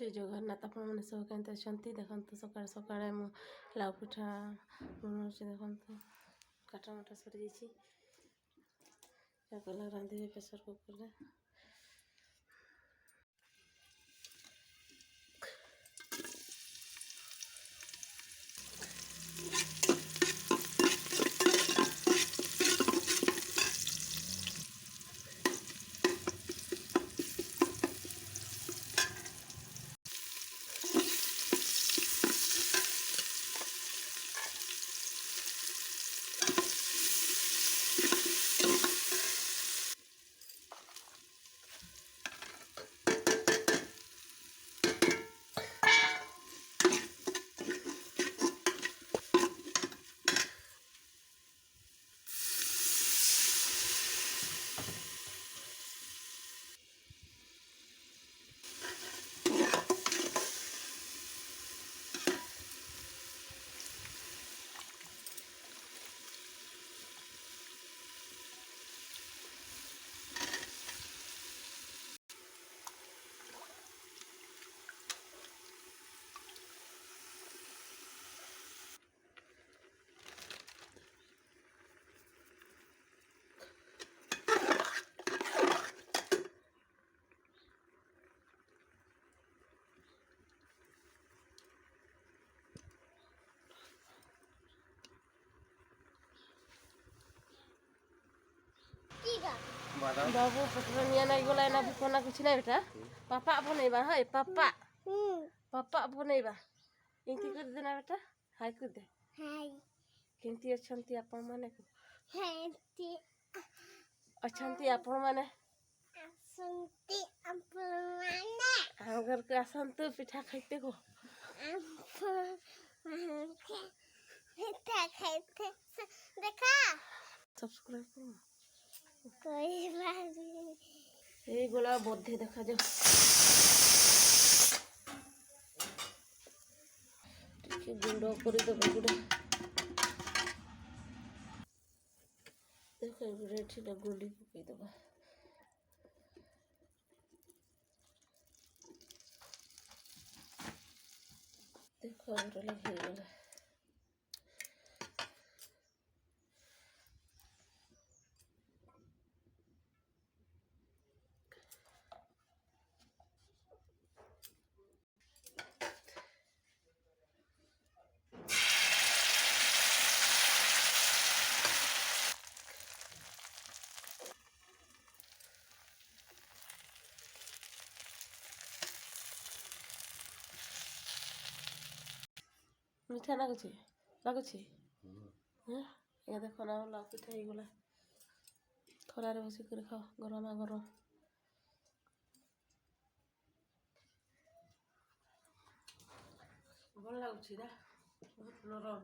जय जगन्नाथ आपने सब केमती देखते सकाल सकाल मु लाउ पिठा बनाऊँगी देखते काटा मटा सरी जाइए रांधे प्रेसर कुकर में बाबू पटरा निया नहीं गला ना भी कोना कुछ नहीं बेटा पापा बनेबा है पापा पापा बनेबा इनती कर देना बेटा हाय कर दे हाय केंती अछंती आपण माने हेंती अछंती आपण माने असंती आपण माने हम घर के असंत पिठा खाइते को पिठा खाइते देखा सब्सक्राइब करो कोई बात नहीं ये गोला बोधे देखा जाओ टिके गुंडो करी दो गुडे देखो गुडे ठीक गुंडी पकई दबा देखो गुडे लगे गला मीठा लगुच ये देखो ना लाउ पिठा हो गला खरारे बसिक खाओ गरमा गरम भल लगुच बहुत नरम